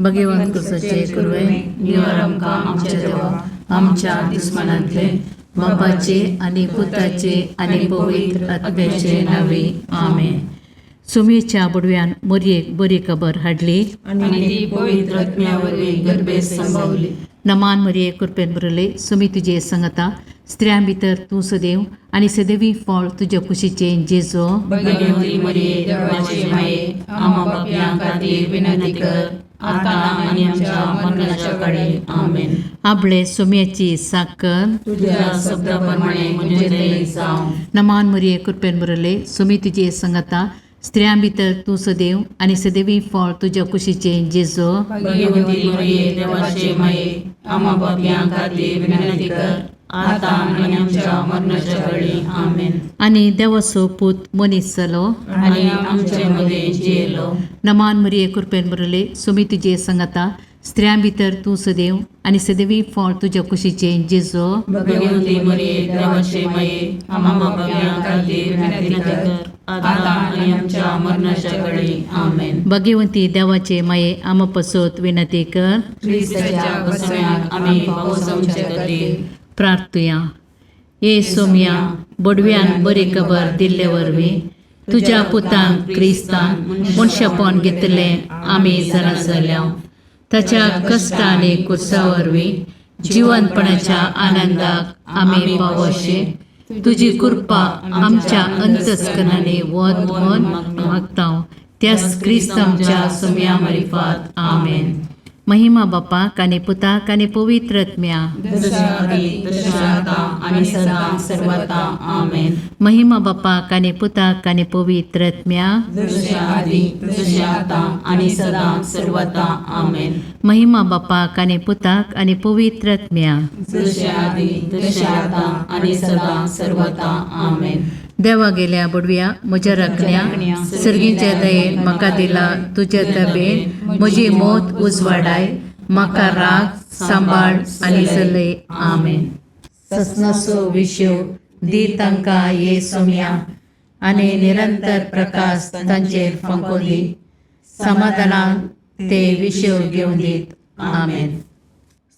भगवंत सचे कुर्वे निवर आमकां आमच्या देवा आमच्या दुस्मनांतले बापाचे आनी पुताचे आनी पवित्र आत्म्याचे नावे आमेन. सुमेच्या बुडव्यान मोरयेक बरी खबर हाडली आनी ती पवित्र आत्म्यावरवीं गर्भेत संभवली. नमान मरिये कृपेन बरले सुमी तुजे संगता स्त्रियां भितर तूं सदैव आनी सदैवी फळ तुज्या कुशीचे जेजो. भगवंती मरिये देवाचे माये आम्हा पापयां खातीर विनंती कर आता आनी आमच्या मरणाच्या काळी आमेन. आपले सुम्याची साकर तुझ्या शब्दाप्रमाणे म्हणजे दये जावं. नमान मरिये कृपेन बरले सुमी तुजे संगता स्त्रियां भितर तूं सदैव आनी सदैवी फळ तुज्या कुशीचे जेजो. भगवंती मरिये देवाचे माये आम्हा पापयां खातीर विनंती कर आता आनी आमच्या मरणाच्या काळी आमेन. आनी देवाचो पूत मनीस जालो आनी आमचे मदें जियेलो. नमान मरिये कृपेन बरले सुमी तुजे संगता स्त्रियां भितर तूं सदैव आनी सदैवी फळ तुज्या कुशीचे जेजो. भगवंती मरिये देवाचे माये आम्हा पापयां खातीर विनंती कर आता आनी आमच्या मरणाच्या काळी आमेन. भगवंती देवाचे माये आम पसोत विनंती कर. ख्रिस्ताच्या बसण्याक आमी पावस आमचे खातीर प्रार्थुया. ये सोम्या बडव्यान बरी खबर दिल्ले वरवीं तुज्या पुतान क्रिस्तान मनशापण घेतलें आमी जाणा जाल्या. ताच्या कश्ट आनी कुर्सा वरवीं जिवंतपणाच्या आनंदाक आमी पावशे तुजी कृपा आमच्या अंतस्करणाने वत म्हूण मागता. त्याच क्रिस्त आमच्या सोम्या मार्फत आमेन. महिमा बापाक आनी पुताक आनी पवित्र आत्म्या जशा आदी तशा आता आनी सदां सर्वदा आमेन. महिमा बापाक आनी पुताक आनी पवित्र आत्म्या जशा आदी तशा आता आनी सदां सर्वदा आमेन. महिमा बापाक आनी पुताक आनी पवित्र आत्म्या जशा आदी तशा आता आनी सदां सर्वदा आमेन. देवा गेल्या बुडव्या म्हज्या राखण्या सर्गीच्या दयेन म्हाका दिला तुज्या तबेन म्हजी मोत उजवाडाय म्हाका राख सांबाळ आनी चलय आमेन. ससनाचो विशो दी तांकां ये सोम्या आनी निरंतर प्रकाश तांचेर फंकोन दी. समाधानान ते विशो घेवन दीत आमेन.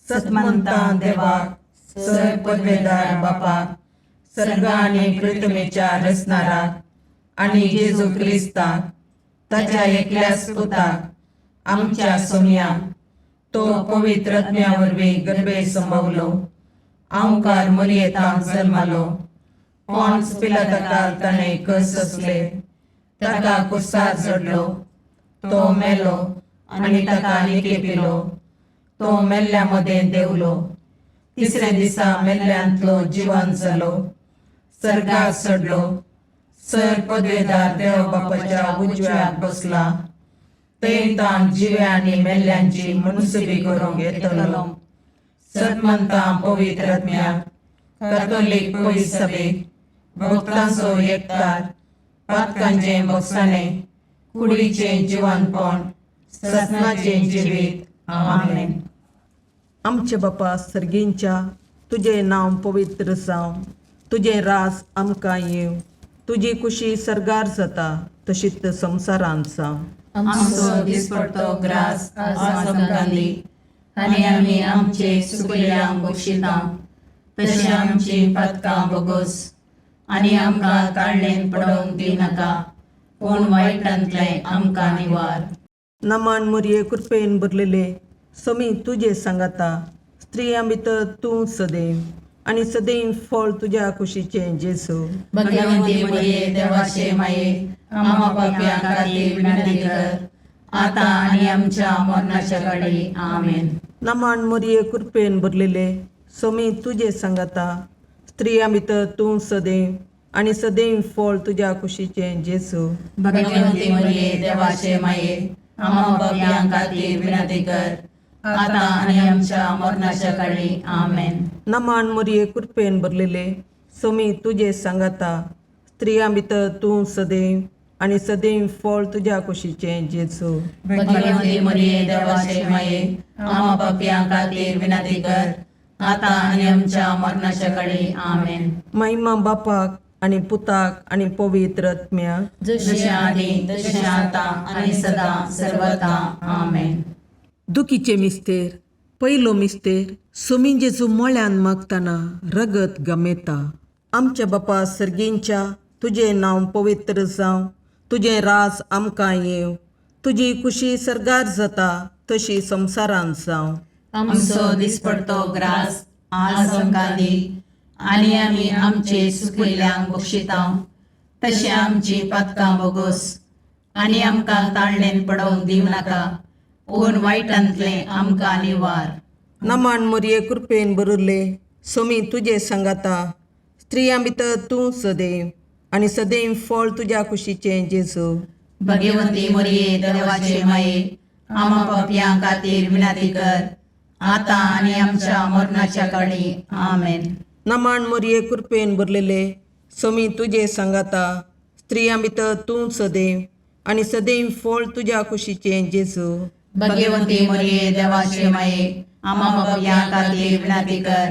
सतमंता देवाक सर पदवेदार बापाक सर्ग आनी पृथ्वीच्या रचणाराक आनी जेजू क्रिस्ताक ताच्या एकल्याच पुताक आमच्या सोम्याक तो पवित्र आत्म्या वरवीं गर्भेत संभवलो. आमकार मरियेंत जल्मालो. पोंच पिलाताकाक ताणें कस सोंसले. ताका कुर्सार चडलो. तो मेलो आनी ताका निकेपिलो. तो मेल्ल्या मदें देवलो. तिसरे दिसा मेल्ल्यांतलो जिवंत जालो. सर्गाक चडलो. सर पदवेदार देव बापाच्या उजव्याक बसला. थंय ताण जिव्या आनी मेल्ल्यांची मनसुबी करूंक येतलो. सतमंतां पवित्र आत्म्याक कातोलीक पयस सभेक भक्तांचो एकठार पातकांचें बगसाणें कुडीचें जिवंतपण सतनाचें जिवीत आमेन. आमचे बापा सर्गींच्या तुझे नांव पवित्र जावं. तुझे रास आमकां येव. तुजी कुशी सर्गार जाता तशीच संवसारांत जावं. आमचो दिसपडटो ग्रास आज आमकां दी आनी आमी आमचे सुकल्यांक बक्षिता तशें आमची पातकां बोगोस आनी आमकां काळणेन पडोवंक दिनाका पूण वायटांतलें आमकां निवार. नमान मरिये कृपेन भरलेले समी तुजे सांगाता स्त्रियां भितर तूं सदैव आनी सदैव फळ तुज्या कुशीचें जेजू. भगवंती मरिये देवाचे माये आम्हा पापयां खातीर विनंती कर आता आनी आमच्या मरणाच्या काळी आमेन. नमान मरिये कृपेन भरलेले समी तुजे सांगाता स्त्रियां भितर तूं सदैव आनी सदैव फळ तुज्या कुशीचें जेजू. भगवंती मरिये देवाचे माये आम्हा पापयां खातीर विनंती कर आता आनी आमच्या मरणाच्या काळी आमेन. नमान मरिये कृपेन भरलेले समी तुजे सांगाता स्त्रियां भितर तूं सदैव आनी सदैव फळ तुज्या कुशीचें जेजू. भगवंती मरिये देवाचे माये आम्हा पापयां खातीर विनंती कर आता आनी आमच्या मरणाच्या काळी आमेन. महिमा बापाक आनी पुताक आनी पवित्र आत्म्याक जशें आदी तशें आता आनी सदां सर्वदा आमेन. दुखीचे मिस्तेर पयलो मिस्तेर सोमी जेजू मोळ्यान मागतना रगत गमेता. आमच्या बापा सर्गींच्या तुझे नांव पवित्र जावं, तुझे राज आमकां येव, तुजी कुशी सरगार जाता तशी संवसारांत जावं. आमचो दिसपडतो ग्रास आज आमकां दी, आनी आमी आमचे सुकिल्ल्यांक बक्षितांव, तशें आमची पातकां बोगोस, आनी आमकां ताळणेन पडोवंक दिव नाका, पूण वायटांतलें आमकां निवार. नमान मोरये कृपेन बरुल्ले सोमी तुजे सांगाता, स्त्रियां भितर तूं सदैव आनी सदैव फळ तुज्या कुशीचें जेजू. भगवंती मोरये देवाचे माये, आमा पापयां खातीर विनंती कर, आतां आनी आमच्या मरणाच्या काळी. आमेन. नमान मोरये कृपेन भरलेले सोमी तुजे सांगाता, स्त्रियां भितर तूं सदैव आनी सदैव फळ तुज्या कुशीचें जेजू. भगवंती मोरये देवाचे माये, आमा पापयां खातीर विनंती कर,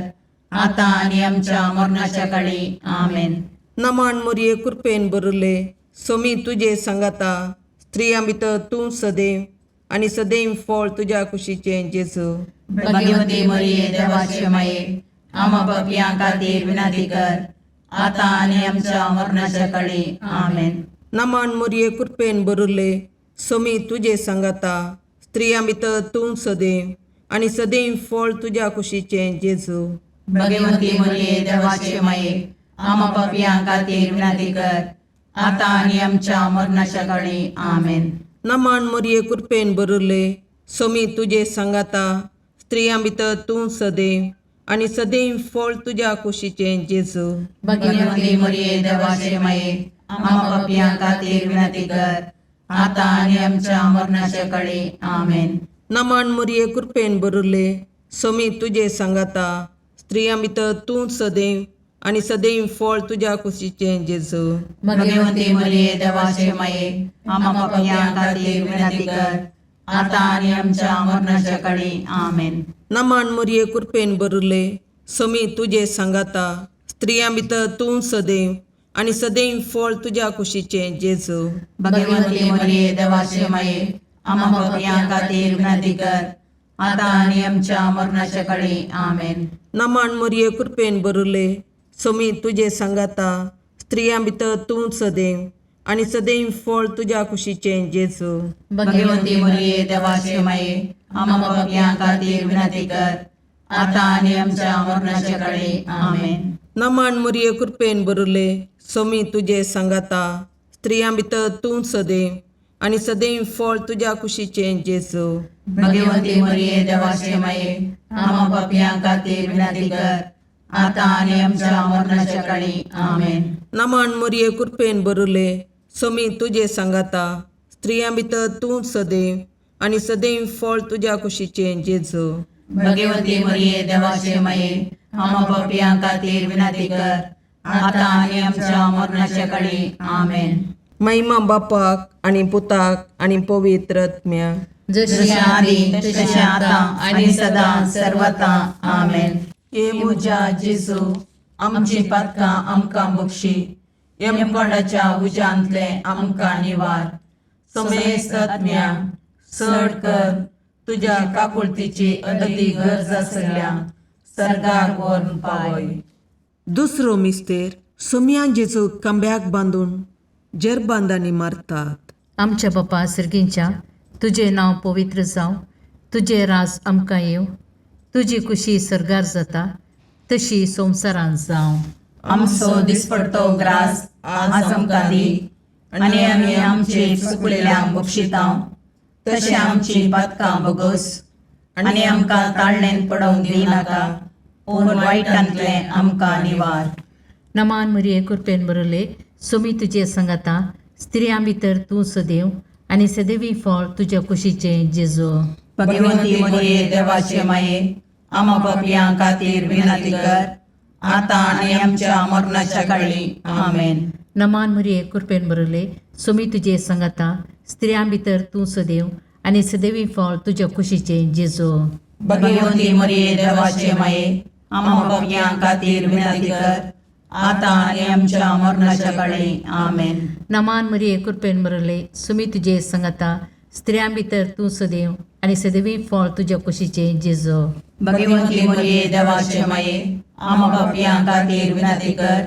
आतां आनी आमच्या मरणाच्या काळी. आमेन. नमान मोरये कृपेन भरले सोमी तुजे सांगाता, स्त्रियां भितर तूं सदैव आनी सदैव फळ तुज्या कुशीचें जेजू. भगवंती मोरये देवाचे माये, आमा पापयां खातीर विनंती कर, आतां आनी आमच्या मरणाच्या काळी. आमेन. नमान मोरये कृपेन भरले सोमी तुजे सांगाता, स्त्रियां भितर तूं सदैव आनी सदैव फळ तुज्या कुशीचें जेजू. भगवंती मोरये देवाचे माये, आमा पापयां खातीर विनंती कर, आतां आनी आमच्या मरणाच्या काळी. आमेन. नमान मोरये कृपेन भरले सोमी तुजे सांगाता, स्त्रियां भितर तूं सदैव आनी सदैव फळ तुज्या कुशीचें जेजू. भगवंती मोरये देवाचे माये, आमा पापयां खातीर विनंती कर, आतां आनी आमच्या मरणाच्या काळी. आमेन. नमान मोरये कृपेन भरले सोमी तुजे सांगाता, स्त्रियां भितर तूं सदैव आनी सदैव फळ तुज्या कुशीचें जेजू. भगवंती मोरये देवाचे माये, आमा पापयां खातीर विनंती कर, आतां आनी आमच्या मरणाच्या काळी. आमेन. नमान मोरये कृपेन भरले सोमी तुजे सांगाता, स्त्रियां भितर तूं सदैव आनी सदैव फळ तुज्या कुशीचें जेजू. भगवंती मोरये देवाचे माये, आमा पापयां खातीर विनंती कर, आतां आनी आमच्या मरणाच्या काळी. आमेन. नमान मोरये कृपेन भरले सोमी तुजे सांगाता, स्त्रियां भितर तूं सदैव आनी सदैव फळ तुज्या कुशीचें जेजू. भगवंती मोरये देवाचे माये, आमा पापयां खातीर विनंती कर, आतां आनी आमच्या मरणाच्या काळी. आमेन. नमान मोरये कृपेन भरले सोमी तुजे सांगाता, स्त्रियां भितर तूं सदैव आनी सदैव फळ तुज्या कुशीचें जेजू. भगवंती मोरये देवाचे माये, आमा पापयां खातीर विनंती कर, आतां आनी आमच्या मरणाच्या काळी. आमेन. नमान मोरये कृपेन भरले सोमी तुजे सांगाता, स्त्रियां भितर तूं सदैव आनी सदैव फळ तुज्या कुशीचें जेजू. भगवंती मोरये देवाचे माये, आमा पापयां खातीर विनंती कर, आतां आनी आमच्या मरणाच्या काळी. आमेन. महिमा बापाक आनी पुताक आनी पवित्र आत्म्याक, जशें आदी तशें आतां आनी सदां सर्वता. आमेन. हे म्हज्या जेजू, आमची पातकां आमकां बक्षी, यमकोंडाच्या उज्यांतले आमकां निवार. समेस्त आत्म्याक चड कर, तुज्या काकुळतीची अदी गरज आसल्यान सर्गाक व्हरून पावय. दुसरो मिस्तेर सोमयान जेजू कांब्याक बांदून जरबांदांनी मारतात. आमच्या बापा सर्गींच्या तुझे नांव पवित्र जावं, तुझे राज आमकां येव, तुजी कुशी सरगार जाता तशी संवसारांत जावं. आमचो दिसपडतो ग्रास आज आमकां दी, आनी आमी आमचे चुकलेल्यांक बक्षितांव, तशें आमची पातकां बोगोस, आनी आमकां ताळणेन पडोवंक दी नाका, पूण वायटांतलें आमकां निवार. नमान मोरये कृपेन भरले सोमी तुजे सांगाता, स्त्रियां भितर तूं सदैव आनी सदैवी फळ तुज्या कुशीचें जेजू. भगवंती मोरये देवाचे माये, आमा पापयां खातीर विनंती कर, आतां आनी आमच्या मरणाच्या काळी. आमेन. नमान मोरये कृपेन भरले सोमी तुजे सांगाता, स्त्रियां भितर तूं सदैव आनी सदैवी फळ तुज्या कुशीचें जेजू. भगवंती मोरये देवाचे माये, आमा पापयां खातीर विनंती कर, आतां आनी आमच्या मरणाच्या काळी. आमेन. नमान मोरये कृपेन भरले सोमी तुजे सांगाता, स्त्रियां भितर तूं सदैव आणि सदैवी फळ तुझ्या कुशीचे जेजू. भगवंती मरिये देवाचे माये आम्हा पापियां खातीर विनंती कर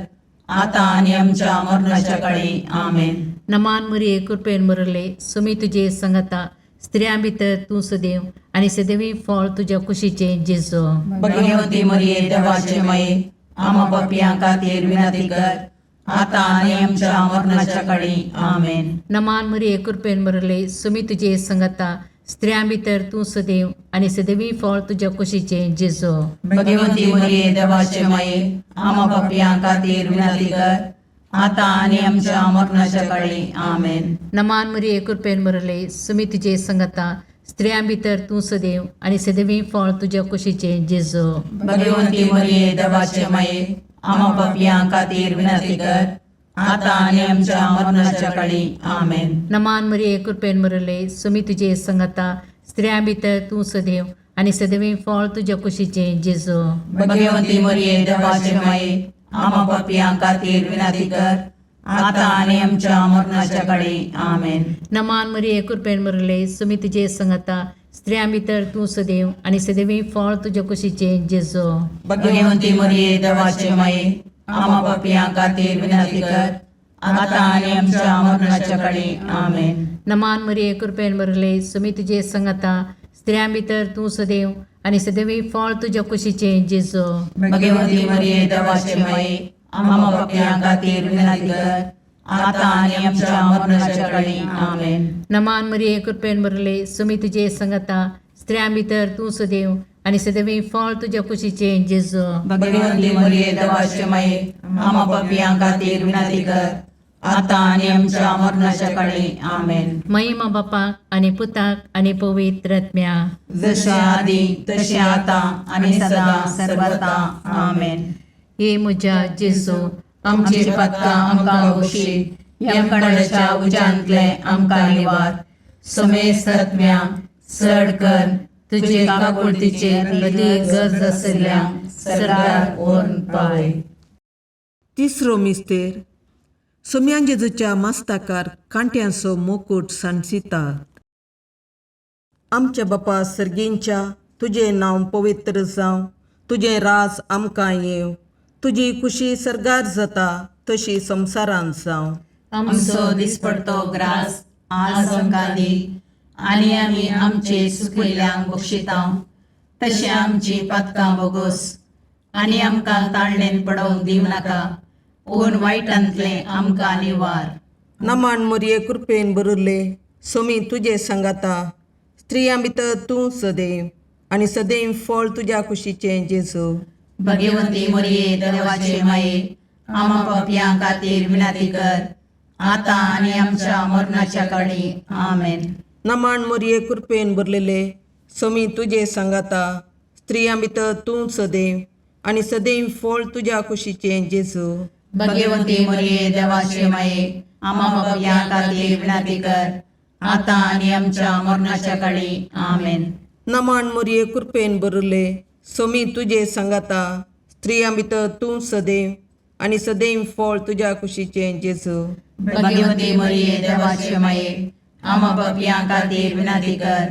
आता आणि आमच्या मरणाच्या काळी आमेन. नमान मरिये कृपेन बरले सुमी तुझे संगता स्त्रियां भितर तू सदैव आणि सदैवी फळ तुझ्या कुशीचे जेजू. भगवंती मरिये देवाचे माये आम्हा पापियां खातीर विनंती कर आता आणि आमच्या मरणाच्या काळी आमेन. नमान मरिये कृपेन बरले सुमी तुझे संगता स्त्रियां भितर तू सदैव आणि सदैवी फळ तुझ्या कुशीचे जेजू. भगवंती मरिये देवाचे माये आम्हा पापियां खातीर विनंती कर आता आणि आमच्या मरणाच्या काळी आमेन. नमान मरिये कृपेन बरले सुमी तुझे संगता स्त्रियां भितर तू सदैव आणि सदैवी फळ तुझ्या कुशीचे जेजू. भगवंती मरिये देवाचे माये आम्हा पापियां खातीर विनंती कर आता आणि आमच्या मरणाच्या काळी आमेन. नमान मरिये कृपेन बरले सुमी तुझे संगता स्त्रियां भितर तू सदैव आणि सदैवी फळ तुझ्या कुशीचे जेजू. भगवंती मरिये देवाचे माये आम्हा पापियां खातीर विनंती कर आता आणि आमच्या मरणाच्या काळी आमेन. नमान मरिये कृपेन बरले सुमी तुझे संगता स्त्रियां भितर तू सदैव आणि सदैवी फळ तुझ्या कुशीचे जेजू. भगवंती मरिये देवाचे माये आम्हा पापियां खातीर विनंती कर आता आणि आमच्या मरणाच्या काळी आमेन. नमान मरिये कृपेन बरले सुमी तुझे संगता स्त्रियां भितर तू सदैव आणि सदैवी फळ तुझ्या कुशीचे जेजू. भगवंती मरिये देवाचे माये आम्हा पापियां खातीर विनंती कर आता आणि आमच्या मरणाच्या काळी आमेन. नमान मरिये कृपेन बरले सुमी तुझे संगता स्त्रियां भितर तू सदैव आणि सदैवी फळ तुझ्या कुशीचे जेजू. भगवंती मरिये देवाचे माये आम्हा पापियां खातीर विनंती कर आता आणि आमच्या मरणाच्या काळी आमेन. महिमा बापाक आणि पुताक आणि पवित्र आत्म्या जसे आधी तसे आता आणि सदा सर्वदा आमेन. हे म्हज्या जेजू आमची पदकां आमकां बक्षी यमकणाच्या उजांतले आमकां निवार. समेस्त आत्म्यांक चड कर तुजे काकुळतीचेर कधी गरज आसल्यांक सरकार व्हरून पावय. तिसरो मिस्तेर सोम्यान जेजूच्या मस्तकार कांट्यांचो मुकुट सांसितात. आमच्या बापा सर्गींच्या तुझे नांव पवित्र जावं, तुझे राज आमकां येव, तुजी खुशी सरगार जाता तशी संवसारांत जावं. आमचो दिसपडतो ग्रास आज आमकां दी आनी आमी आमचे सुखयल्यांक बक्षितांव. तशें आमची पदकां बोगोस आनी आमकां ताळणेन पडोवंक दिवं नाका पूण वायटांतले आमकां निवार. नमान मरिये कृपेन बरले सोमी तुझे संगाता स्त्रियां भितर तूं सदैव आणि सदैव फळ तुझ्या कुशीचे जेजू. भगवंती मरिये देवाचे माये आम्हा पापियां खातीर विनंती कर आता आनी आमच्या मरणाच्या काळी आमेन. नमान मरिये कृपेन बरलेले सोमी तुझे संगाता स्त्रियां भितर तूं सदैव आणि सदैव फळ तुझ्या कुशीचे जेजू. भगवंती मरिये देवाचे माये आम्हा पापियां खातीर विनंती कर आता आनी आमच्या मरणाच्या काळी आमेन. नमान मरिये कृपेन बरले सोमी तुझे संगाता स्त्रियां भितर तूं सदैव आणि सदैव फळ तुझ्या कुशीचे जेजू. भगवंती मरिये देवाचे माये आम्हा पापियां खातीर विनंती कर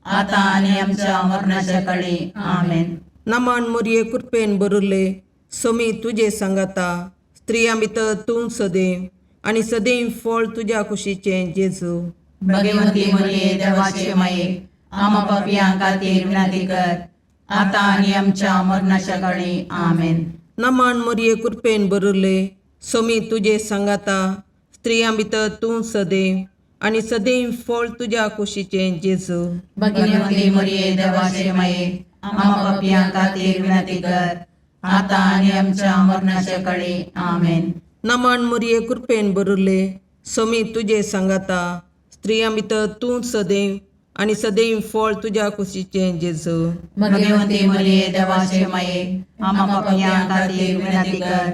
आता आनी आमच्या मरणाच्या काळी आमेन. नमान मरिये कृपेन बरले सोमी तुझे संगाता स्त्रियां भितर तूं सदैव आणि सदैव फळ तुझ्या कुशीचे जेजू. भगवंती मरिये देवाचे माये आम्हा पापियां खातीर विनंती कर आता आनी आमच्या मरणाच्या काळी आमेन. नमान मरिये कृपेन बरले सोमी तुझे संगाता स्त्रियां भितर तूं सदैव आणि सदैव फळ तुझ्या कुशीचे जेजू. भगवंती मरिये देवाचे माये आम्हा पापियां खातीर विनंती कर आता आनी आमच्या मरणाच्या काळी आमेन. नमान मरिये कृपेन बरले सोमी तुझे संगाता स्त्रियां भितर तूं सदैव आणि सदैव फळ तुझ्या कुशीचे जेजू. भगवंती मरिये देवाचे माये आम्हा पापियां खातीर विनंती कर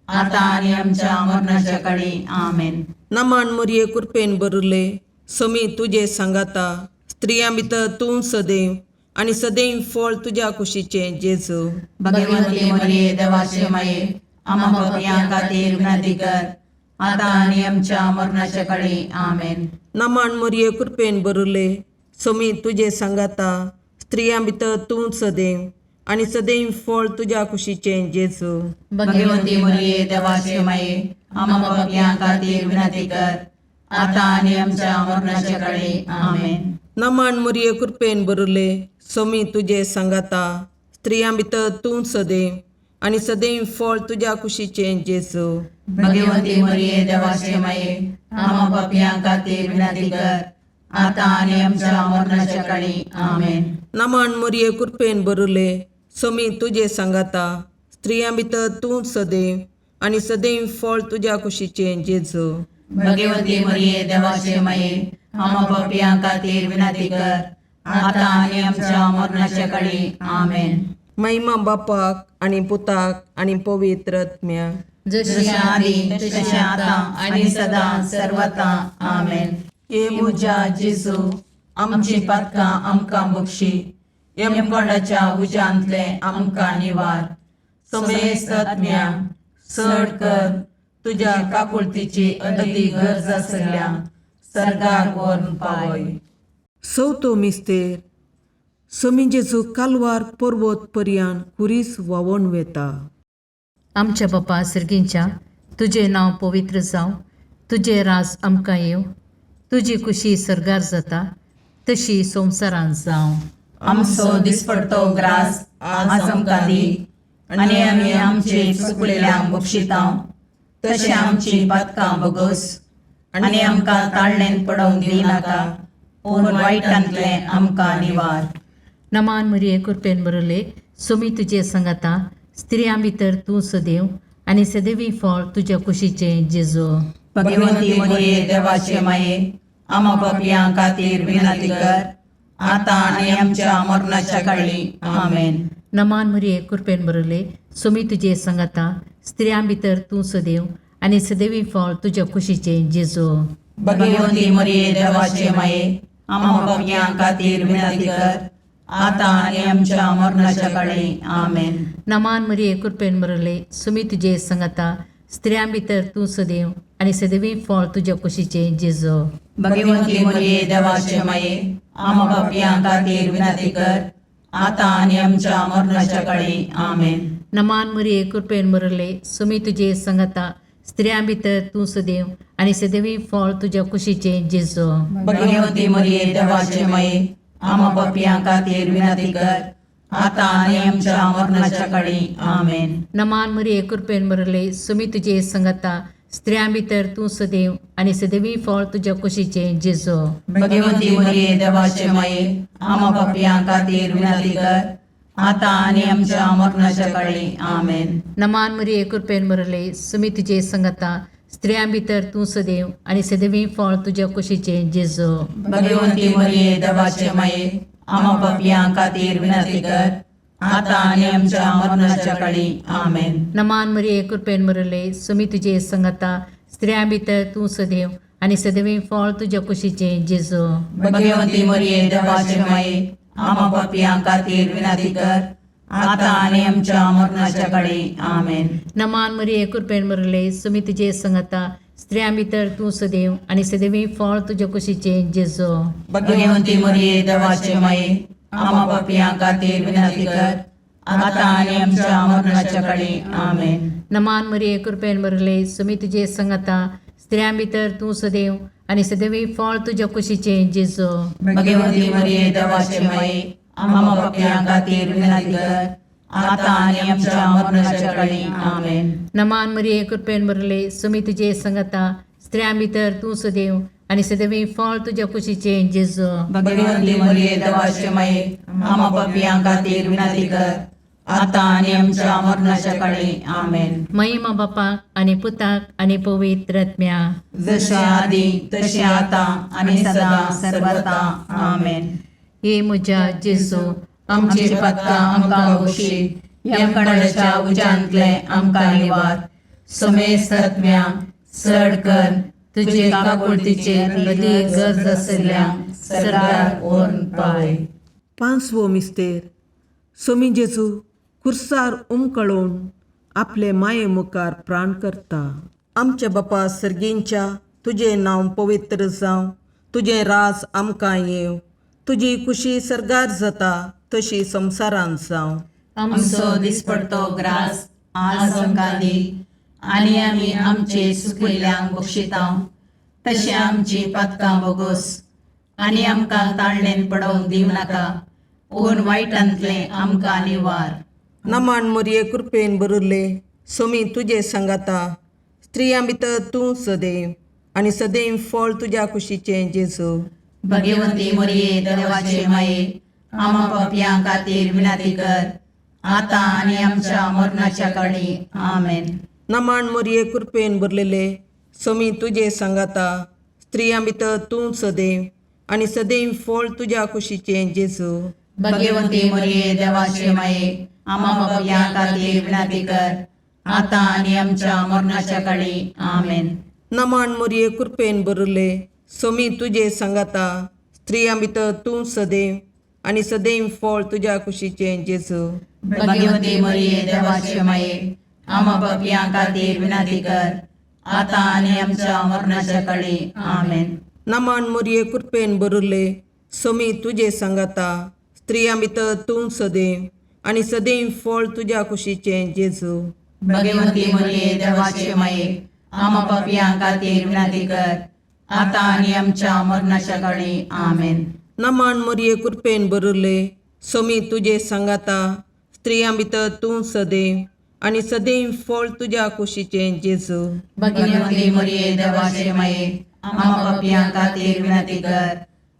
आता आनी आमच्या मरणाच्या काळी आमेन. नमान मरिये कृपेन बरले सोमी तुझे संगाता स्त्रियां भितर तूं सदैव आणि सदैव फळ तुझ्या कुशीचे जेजू. भगवंती मरिये देवाचे माये आम्हा पापियां खातीर विनंती कर आता आनी आमच्या मरणाच्या काळी आमेन. नमान मरिये कृपेन बरले सोमी तुझे सांगाता स्त्रियां भितर तूं सदैव आनी सदैव फळ तुज्या कुशीचे जेजू. भगवंती मरिये देवाचे माये आम्हा पापियां खातीर विनंती कर आता आणि आमच्या मरणाच्या काळी आमेन. नमन मरिये कृपेन बरले सोमी तुझे सांगाता स्त्रियां भितर तूं सदैव आनी सदैव फळ तुज्या कुशीचे जेजू. भगवंती मरिये देवाचे माये आम्हा पापियां खातीर विनंती कर आता आणि आमच्या मरणाच्या काळी आमेन. नमन मरिये कृपेन बरले सोमी तुझे सांगाता स्त्रियां भितर तूं सदैव आनी सदैव फळ तुज्या कुशीचे जेजू. भगवंती मरिये देवाचे माये आम्हा पापियां खातीर विनंती कर आता आणि आमच्या मरणाच्या काळी आमेन. महिमा बापाक आनी पुताक आनी पवित्र आत्म्याक, जशी आदी तशी आता आणि सदा सर्वता आमेन. ये मुजा जेजू आमची पातकां आमकां बक्षी, यमकोंडाच्या उज्यांतले आमकां निवार. समेस्त आत्म्या चड कर तुज्या काकुळतीची अदी गरज आसल्या सर्गाक व्हरून पावय. चवथो मिस्तेर सोमी जेजू कालवार पर्वत पर्यान कुरीस व्हांवून वेता. आमच्या बापा सर्गींच्या तुझे नांव पवित्र जावं, तुझे राज आमकां येव, तुजी कुशी सरगार जाता तशी संवसारांत जावं. आमचो दिसपडतो ग्रास आज आमकां दी आनी आमी आमचे चुकलेल्यांक बक्षितांव, तशें आमची पातकां बोगोस आनी आमकां ताळणेन पडोवंक दिनाका, पूण वायटांतले आमकां निवार. नमान मरिये कृपेन बरले सोमी तुजे सांगाता स्त्रियां भितर तूं सदैव आनी सदैवी फळ तुज्या कुशीचे जेजू. भगवंती मरिये देवाचे माये आम्हा पापियां खातीर विनंती कर आता आणि आमच्या मरणाच्या काळी आमेन. नमान मरिये कृपेन बरले सोमी तुजे सांगाता स्त्रियां भितर तूं सदैव आनी सदैवी फळ तुज्या कुशीचे जेजू. भगवंती मरिये देवाचे माये आम्हा पापियां खातीर विनंती कर आता आणि आमच्या मरणाच्या काळी आमेन. नमान मरिये कृपेन बरले सोमी तुजे सांगाता स्त्रियां भितर तूं सदैव आनी सदैवी फळ तुज्या कुशीचे जेजू. भगवंती मरिये देवाचे माये आम्हा पापियां खातीर विनंती कर आता आणि आमच्या मरणाच्या काळी आमेन. नमान मरिये कृपेन बरले सोमी तुजे सांगाता स्त्रियां भितर तूं सदैव आनी सदैवी फळ तुज्या कुशीचे जेजू. भगवंती मरिये देवाचे माये आम्हा पापियां खातीर विनंती कर आता आणि आमच्या मरणाच्या काळी आमेन. नमान मरिये कृपेन बरले सोमी तुजे सांगाता स्त्रियां भितर तूं सदैव आनी सदैवी फळ तुज्या कुशीचे जेजू. भगवंती मरिये देवाचे माये आम्हा पापियां खातीर विनंती कर आता आणि आमच्या मरणाच्या काळी आमेन. नमान मरिये कृपेन बरले सोमी तुजे सांगाता स्त्रियां भितर तूं सदैव आनी सदैवी फळ तुज्या कुशीचे जेजू. भगवंती मरिये देवाचे माये आम्हा पापियां खातीर विनंती कर आता आणि आमच्या मरणाच्या काळी आमेन. नमान मरिये कृपेन बरले सोमी तुजे सांगाता स्त्रियां भितर तूं सदैव आनी सदैवी फळ तुज्या कुशीचे जेजू. भगवंती मरिये देवाचे माये आम्हा पापियां खातीर विनंती कर आता आणि आमच्या मरणाच्या काळी आमेन. नमान मरिये कृपेन बरले सोमी तुजे सांगाता स्त्रियां भितर तूं सदैव आनी सदैवी फळ तुज्या कुशीचे जेजू. भगवंती मरिये देवाचे माये आम्हा पापियां खातीर विनंती कर आता आणि आमच्या मरणाच्या काळी आमेन. नमान मरिये कृपेन बरले सोमी तुजे सांगाता स्त्रियां भितर तूं सदैव आनी सदैवी फळ तुज्या कुशीचे जेजू. भगवंती मरिये देवाचे माये आम्हा पापियां खातीर विनंती कर आता आणि आमच्या मरणाच्या काळी आमेन. नमान मरिये कृपेन बरले सोमी तुजे सांगाता स्त्रियां भितर तूं सदैव आनी सदैवी फळ तुज्या कुशीचे जेजू. भगवंती मरिये देवाचे माये आम्हा पापियां खातीर विनंती कर आता आणि आमच्या मरणाच्या काळी आमेन. महिमा बापाक आनी पुताक आनी पवित्र आत्म्याक, जशे आदी तशे आता आणि सदा सर्वता आमेन. हे म्हज्या जेजू आमची पातकां आमकां बक्षी, यमकणाच्या उज्यांतले आमकां निवार. समेस्त आत्म्या चड कर तुजे काकुळतीचे अदीक गरज आसल्यांक सरकार व्हरून पावय. पांचवो मिस्तेर सोमी जेजू खुर्सार उमकळून आपले माये मुखार प्राण करता. आमच्या बापा सर्गींच्या तुझे नांव पवित्र जावं, तुझे राज आमकां येव, तुजी कुशी सरगार जाता तशी संवसारांत जावं. आमचो दिसपडतो ग्रास आज आमकां दी, आनी आमी आमचे सुकिल्ल्यांक बक्षितांव. तशें आमची पातकां बोगोस, आनी आमकां ताळणेन पडोवंक दिवं नाका, पूण वायटांतलें आमकां निवार. नमान मोरये कृपेन बरुल्ले, सोमी तुजे सांगाता, स्त्रियां भितर तूं सदैव, आनी सदैव फळ तुज्या कुशीचें जेजू. भगवंती मोरये देवाचे माये, आमा पापयां खातीर विनाती कर, आतां आनी आमच्या मरणाच्या काळी. आमेन. नमान मोरये कृपेन भरलेले, सोमी तुजे सांगाता, स्त्रियां भितर तूं सदैव, आनी सदैव फळ तुज्या कुशीचें जेजू. भगवंती मोरये देवाचे माये, आमा पापयां खातीर विनाती कर, आतां आनी आमच्या मरणाच्या काळी. आमेन. नमान मोरये कृपेन भरले, सोमी तुजे सांगाता, स्त्रियां भितर तूं सदैव, आनी सदैव फळ तुज्या कुशीचें जेजू. भगवंती मोरये देवाचे माये, आमा पापयां खातीर विनाती कर, आतां आनी आमच्या मरणाच्या काळी. आमेन. नमान मोरये कृपेन भरले, सोमी तुजे सांगाता, स्त्रियां भितर तूं सदैव, आनी सदैव फळ तुज्या कुशीचें जेजू. भगवंती मोरये देवाचे माये, आमा पापयां खातीर विनाती कर, आतां आनी आमच्या मरणाच्या काळी. आमेन. नमान मोरये कृपेन भरले, सोमी तुजे सांगाता, स्त्रियां भितर तूं सदैव, आनी सदैव फळ तुज्या कुशीचें जेजू. भगवंती मोरये देवाचे माये, आमा पापयां खातीर विनाती कर,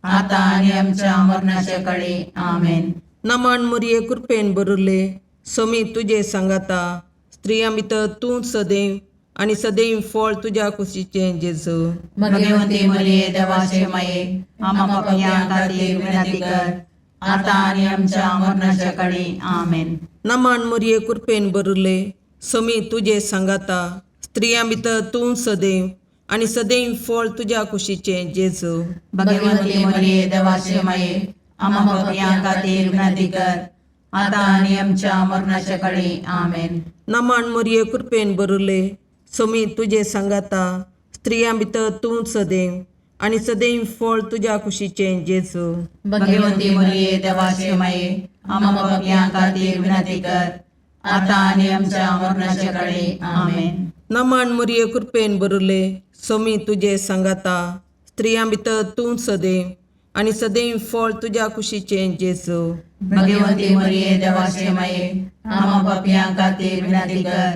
आतां आनी आमच्या मरणाच्या काळी. आमेन. नमान मोरये कृपेन भरले, सोमी तुजे सांगाता, स्त्रियां भितर तूं सदैव, आनी सदैव फळ तुज्या कुशीचें जेजू. भगवंती मोरये देवाचे माये, आमा पापयां खातीर विनाती कर, आतां आनी आमच्या मरणाच्या काळी. आमेन. नमान मोरये कृपेन भरले, सोमी तुजे सांगाता, स्त्रियां भितर तूं सदैव, आनी सदैव फळ तुज्या कुशीचें जेजू. भगवंती मोरये देवाचे माये, आमा पापयां खातीर विनाती कर, आतां आनी आमच्या मरणाच्या काळी. आमेन. नमान मोरये कृपेन भरले, सोमी तुजे सांगाता, स्त्रियां भितर तूं सदैव, आनी सदैव फळ तुज्या कुशीचें जेजू. भगवंती मोरये देवाचे माये, आमा पापयां खातीर विनाती कर, आतां आनी आमच्या मरणाच्या काळी. आमेन. नमान मोरये कृपेन भरले, सोमी तुजे सांगाता, स्त्रियां भितर तूं सदैव, आनी सदैव फळ तुज्या कुशीचें जेजू. भगवंती मोरये देवाचे माये, आमा पापयां खातीर विनाती कर,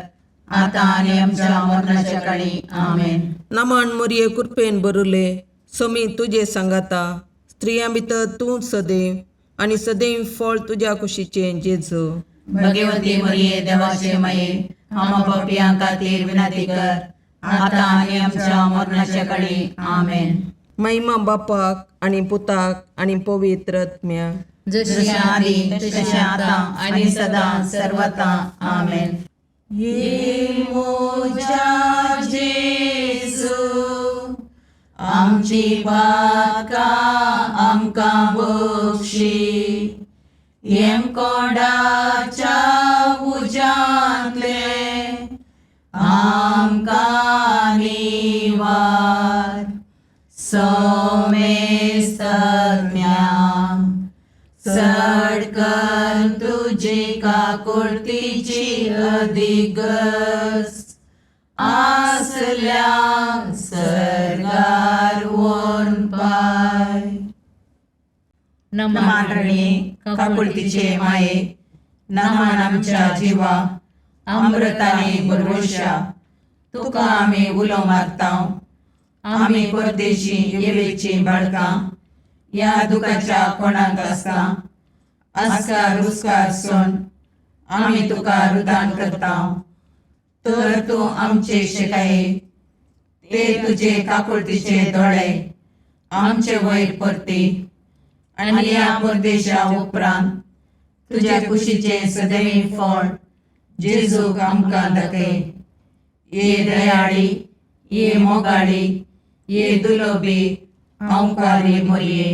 आतां आनी आमच्या मरणाच्या काळी. आमेन. नमान मोरये कृपेन भरले, सोमी तुजे सांगाता, स्त्रियां भितर तूं सदैव, आनी सदैव फळ तुज्या कुशीचें जेजू. भगवंती मोरये देवाचे माये, आमा पापयां खातीर विनाती कर, आतां आनी आमच्या मरणाच्या काळी. आमेन. महिमा बापाक आनी पुताक आनी पवित्र आत्म्याक, जशें आदी तशें आतां आनी सदां सर्वता. आमेन. ये मोजा जेजू, आमची पातकां आमकां बक्षी, येम कोणाच्या उजांतले आमकां निवार. सोमेस्त सडकन तुजी काकुळतीची अधिगस, आसल्या सरगार वोन पाय. नमान रणे काकुळतीचे माये, नमान आमच्या जिवा, अमृताने भरवशा, तुका आमी उलो मारतांव. आमी परदेशी येवेची बाळकां, या दुखाच्या कोणाक आसता, आस्कार उस्कार सोन आमी तुका रुदान करतांव. तर तूं आमचे शिकाये, ते तुजे काकुळतीचे दोळे आमचे वयर परती, आनी या परदेशा उपरांत तुज्या कुशीचे सदैव फळ जेजूक आमकां दाखय. ये दयाळी, ये मोगाळी, ये दुलोबी, अवकारी मोरये.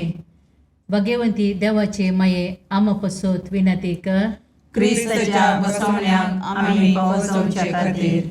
भगवंती देवाचे माये, आमा पसोत विनंती कर. क्रिस्ताच्या बसवण्याक आमी पावसोवचे खातीर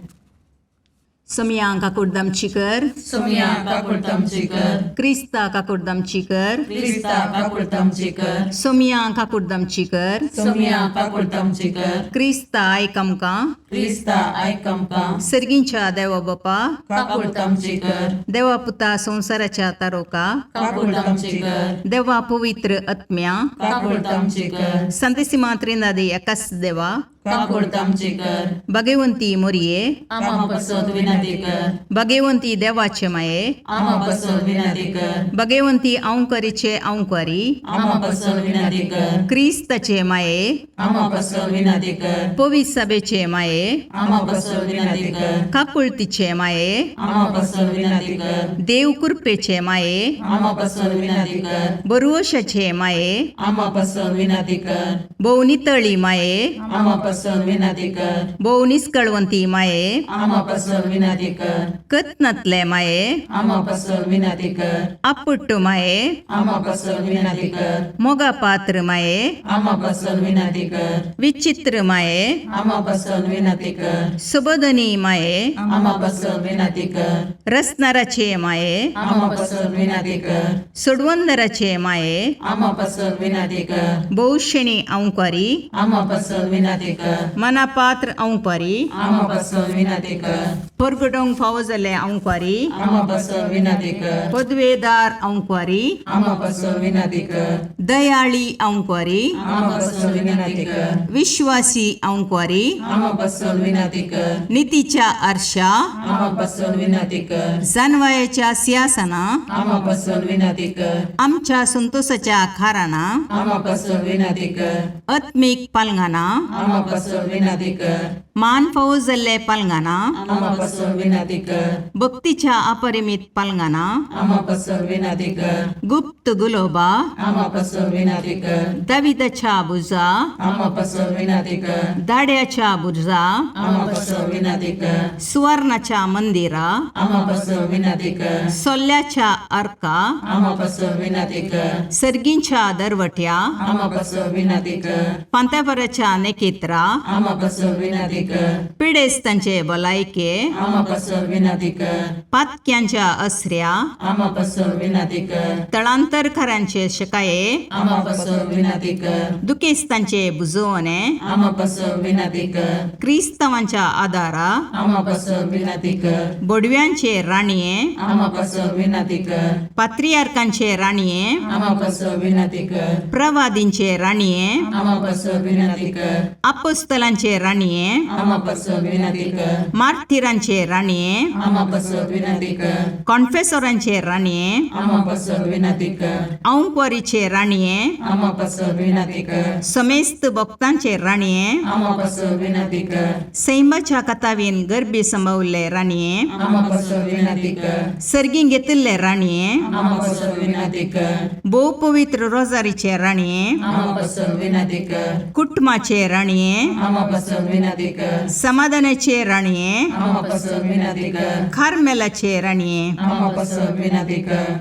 सोमिया काकुर्दमचीकर, सोमिया काकुर्दमचीकर, क्रिस्ता काकुर्दमचीकर, क्रिस्ता काकुर्दमचीकर, सोमिया काकुर्दमचीकर, सोमिया काकुर्दमचीकर, क्रिस्ता आयकमका, क्रिस्ता आयकमका, सर्गींच्या देवा बापा, काकुर्दमचीकर, देवा पुता संसाराच्या तारोका, काकुर्दमचीकर, देवा पवित्र आत्म्या, काकुर्दमचीकर, संतसिमा त्रिनादी एकाच देवा, काकुर्दमचीकर, भगवंती मोरये, आमा पसोद विनंती कर, भगवंती देवाचे माये, आमा पसोद विनंती कर, भगवंती औंकरीचे औंकारी, आमा पसोद विनंती कर, क्रिस्ताचे माये, आमा पसोद विनंती कर, पवित्र सभेचे माये, आमा पसोद विनंती कर, काकुळतीचे माये, आमा पसोद विनंती कर, देव कृपेचे माये, आमा पसोद विनंती कर, बरुवशाचे माये, आमा पसोद विनंती कर, भोवनितळी माये, आमा पसोद विनंती कर, भोवनिस्कळवंती माये, आमा पसोद विनंती कर, कतनातले माये, आमा पसोद विनंती कर, अपुट्टू माये, आमा पसोद विनंती कर, मोगा पात्र माये, आमा पसोद विनंती कर, विचित्र माये, आमा पसोद विनंती कर, सुबोधनी माये, आमा पसोद विनंती कर, रसनाराचे माये, आमा पसोद विनंती कर, सुडवंदराचे माये, आमा पसोद विनंती कर, बहुशणी औंकारी, आमा पसोद विनंती कर, मनापात्र औंकारी, आमा पसोद विनंती कर, परगडोंग फावो जाल्ले औंकारी, आमा पसोद विनंती कर, पदवेदार औंकारी, आमा पसोद विनंती कर, दयाळी औंकारी, आमा पसोद विनंती कर, विश्वासी औंकारी, आमा पसोद विनंती कर, नीतीच्या आरशा, आमा पसोद विनंती कर, जानवायाच्या सिंहासना, आमा पसोद विनंती कर, आमच्या संतोषाच्या खाराना, आमा पसोद विनंती कर, आत्मिक पालंगाना, आमा पसोद विनंती कर, मान फावो जाल्ले पालंगाना, आमा पसोद विनंती कर, भक्तीच्या अपरिमित पालंगाना, आमा पसोद विनंती कर, गुप्त गुलोबा, आमा पसोद विनंती कर, दाविदाच्या बुजा, आमा पसोद विनंती कर, दाड्याच्या बुजा, आमा पसोद विनंती कर, सुवर्णाच्या मंदिरा, आमा पसोद विनंती कर, सोल्ल्याच्या अर्का, आमा पसोद विनंती कर, सर्गींच्या दरवट्या, आमा पसोद विनंती कर, पांत्यापराच्या नेकेत्रा, आमा पसोद विनंती कर, पिडेस्तांचे भलायके, आमा पसोद विनंती कर, पातक्यांच्या अस्र्या, आमा पसोद विनंती कर, तळांतरकारांचे शकाये, आमा पसोद विनंती कर, दुखेस्तांचे बुजवणे, आमा पसोद विनंती कर, क्रिस्तवांच्या आदारा, आमा पसोद विनंती कर, बोडव्यांचे राणीये, आमा पसोद विनंती कर, पात्रियार्कांचे राणीये, आमा पसोद विनंती कर, प्रवादींचे राणीये, आमा पसोद विनंती कर, अपोस्तलांचे राणीये, आमा पसोद विनंती कर, मार्थिरांचे राणीये, आमा पसोद विनंती कर, कॉन्फेसोरांचे राणीये, आमा पसोद विनंती कर, औंकवारीचे राणीये, आमा पसोद विनंती कर, समेस्त भक्तांचे राणीये, आमा पसोद विनंती कर, सैमाच्या कथावीन गर्भी संभवले राणीये, आमा पसोद विनंती कर, सर्गीं घेतिल्ले राणीये, आमा पसोद विनंती कर, भोव पवित्र रोजारीचे राणीये, आमा पसोद विनंती कर, कुटुंबाचे राणीये, आमा पसोद विनंती कर, समाधानाचे राणीये, आमा पसोद विनंती कर, खारमेलाचे राणीये, आमा पसोद विनंती कर,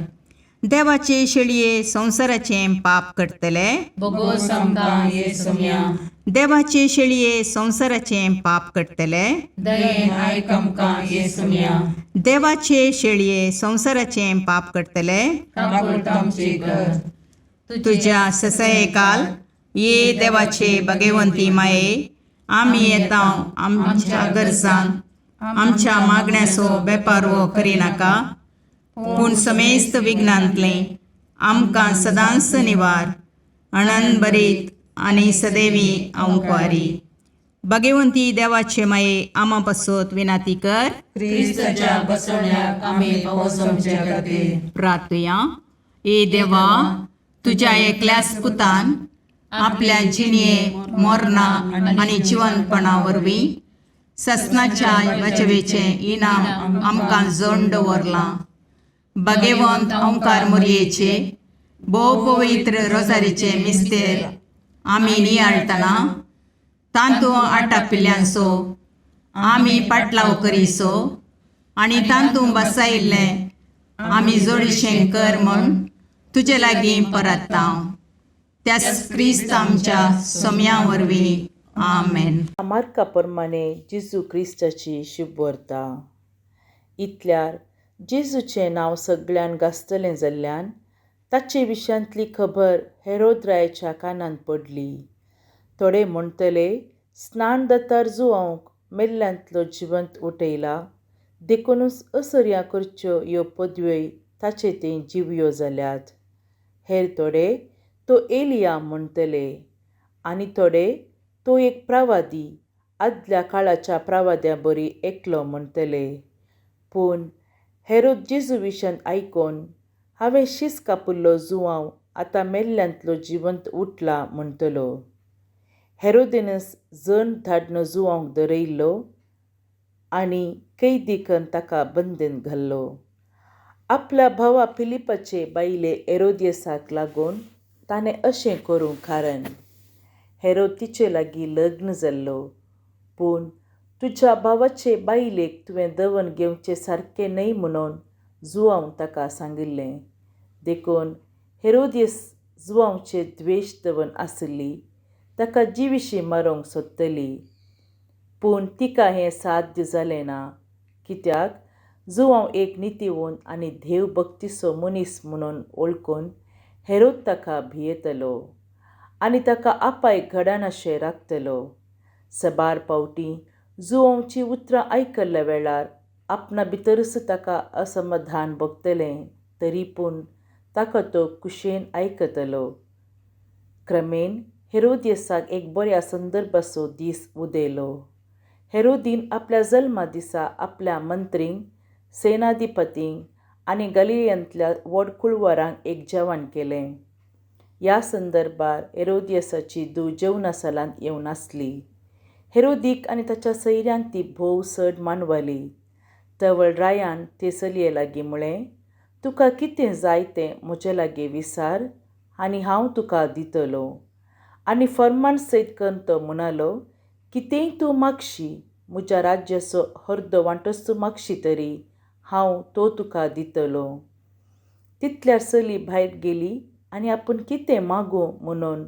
देवाचे शेळये संसाराचे पाप करतले, बोगोस आमकां येसुम्या, देवाचे शेळये संसाराचे पाप करतले, दयेन आयक आमकां येसुम्या, देवाचे शेळये संसाराचे पाप करतले, काकुळतामची कर, तुझ्या ससये काल ये देवाचे भगवंती माये, आम्ही येता आमच्या गरजांक आमच्या मागण्याचो बेपारवो करिनाका, पूण समेस्त विघ्नांतले आमकां सदांच निवार, आनंद बरीत आनी सदैवी औंकवारी. भगवंती देवाचे माये आमा पासत विनाती कर. क्रिस्ताच्या बसवण्याक आमी पावसोमचे खातीर प्रार्थया. ए देवा, तुझ्या एकल्याच पुतान आपल्या जिणये मोरणा आनी जिवंतपणा वरवीं ससनाच्या वाचवेचे इनाम आमकां जोडून दवरलां. भगवंत ओंकार मोरयेचे भोव पवित्र रोजारीचे मिस्तेर आमी नियाळतना तांतूं आटापिल्ल्यांचो आमी पाटलाव करिसो आनी तांतूं बसायिल्लें आमी जोडीशें कर म्हूण तुजे लागीं परतता. त्याच क्रिस्त आमच्या सोम्या वरवीं आमेन. मार्का प्रमाणे जेजू क्रिस्ताची शुभ वार्ता. इतल्यार जेजूचें नांव सगळ्यान गाजतलें जाल्ल्यान ताचे विशयांतली खबर हेरोद रायाच्या कानांत पडली. थोडे म्हणटले स्नान दतार जुवांक मेल्ल्यांतलो जिवंत उठयला, देखूनच असर्या करच्यो ह्यो पदव्योय ताचे थंय जिवयो जाल्यात. हेर थोडे तो एलिया म्हणटले, आनी थोडे तो एक प्रवादी, आदल्या काळाच्या प्रवाद्या बरी एकलो म्हणटले. पूण हेरोद जेजू विशयान आयकून हांवें शीस कापुल्लो जुवांव आतां मेल्ल्यांतलो जिवंत उठला म्हणटलो. हेरोदेनस जण धाडणो जुवांक धरयल्लो आनी कैदी करून ताका बंदेंत घाल्लो. आपल्या भावा फिलिपाचे बायले हेरोदियसाक लागून ताणें अशें करूंक कारण. हेरोद तिचे लागीं लग्न जाल्लो, पूण तुज्या भावाचे बायलेक तुवें दवन घेवचें सारकें न्हय म्हणून जुवांव ताका सांगिल्लें. देखून हेरोदियस जुवांवचेर द्वेश दवन आसली, ताका जिवीशी मारूंक सोदतली. पूण तिका हें साध्य जालें ना, कित्याक जुवांव एक नितीवंत आनी देवभक्तीचो मनीस म्हणून वळखून हेरोद ताका भियेतलो आनी ताका आपाय घडनाशें राखतलो. सबार पावटी जुवांवची उतरां आयकल्ल्या वेळार आपणा भितरच ताका असमाधान भोगतलें, तरी पूण ताका तो कुशेन आयकतलो. क्रमेन हेरोदियसाक एक बऱ्या संदर्भाचो दीस उदेलो. हेरोदीन आपल्या जल्मा दिसा आपल्या मंत्रींक, सेनाधिपतींक आनी गलिलियांतल्या व्हड कुळवरांक एक जेवण केलें. ह्या संदर्भार हेरोदियसाची धूव जेवणासालांत येवन आसली. हेरोदीक आनी ताच्या सैऱ्यांक ती भोव चड मानवाली. तवळ रायान ते चलये लागीं म्हळें, तुका कितें जाय तें म्हजे लागीं विचार आनी हांव तुका दितलो. आनी फर्माण सयत करून तो म्हणालो, कितेंय तूं मागशी, म्हज्या राज्याचो अर्दो वांटोच तूं मागशी तरी हांव तो तुका दितलो. तितल्यार चली भायर गेली आनी आपूण कितें मागूं म्हणून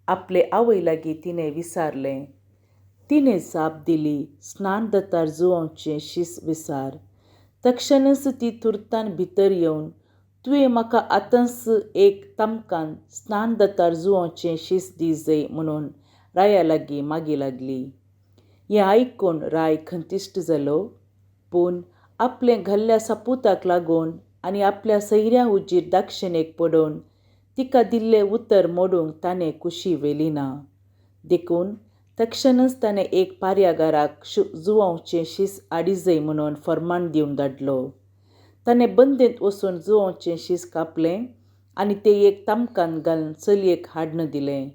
आपले आवय लागीं तिणें विचारलें. तिणें जाप दिली, स्नान दतार जुवांवचें शीस विचार. तक्षणच ती तुर्तान भितर येवन, तुवें म्हाका आतांच एक तमकान स्नान दतार जुवांवचें शीस दिवचें म्हणून राया लागीं मागी लागली. हें आयकून राय खंतिश्ट जालो, पूण आपलें घाल्ल्या सापुताक लागून आनी आपल्या सैऱ्यां हुजीर दाक्षिणेक पडून तिका दिल्लें उतर मोडूंक ताणें कुशी वेली ना. देखून तक्षणच ताणें एक पार्यागाराक जुवांवचें शीस हाडिजय म्हणून फर्माण दिवन धाडलो. ताणें बंदेंत वचून जुवांवचें शीस कापलें आनी तें एक तमकान घालून चलयेक हाडून दिलें.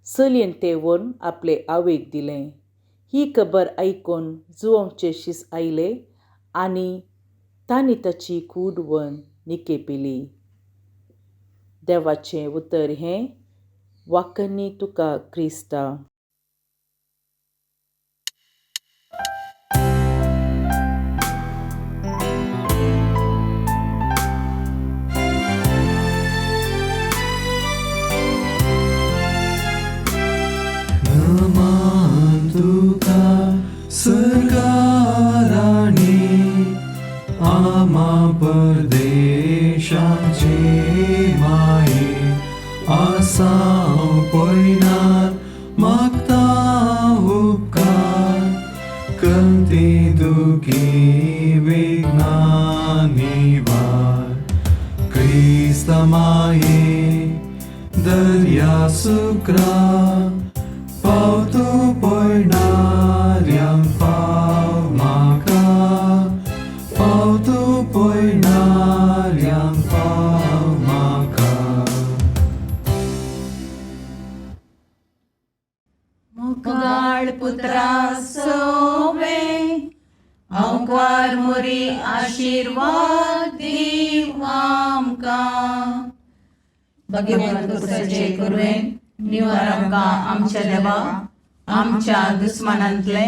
चलयेन तें व्हरून आपले आवयक दिलें. ही खबर आयकून जुवांवचें शीस आयलें आनी तांणी ताची कूड व्हरून निकेपिली. देवाचें उतर हें, वाकणी तुका क्रिस्ता. नमन तुका सर्गाराणी, आमा परदेशाचे माये, आसां पयनार मागता उपकार, कंती दुखी वेदनांनी वार. क्रिस्ता माये दर्या सुक्रा, पावतो पयणाऱ्यांक पाव म्हाका, पावतो पयणाऱ्यांक पाव म्हाका. मुगाळ पुत्रा सोवे, अवकार मोरी आशीर्वाद दीव आमकां. भगवंत पुत्राचे करुवेन निवार आमकां आमच्या देवा, आमच्या दुस्मानांतले,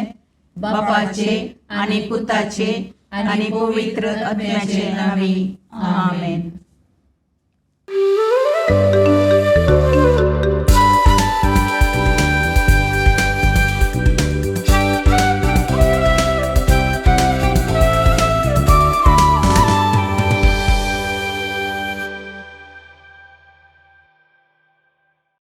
बापाचे आनी पुताचे आनी पवित्र आत्म्याचे नांवी. आमेन.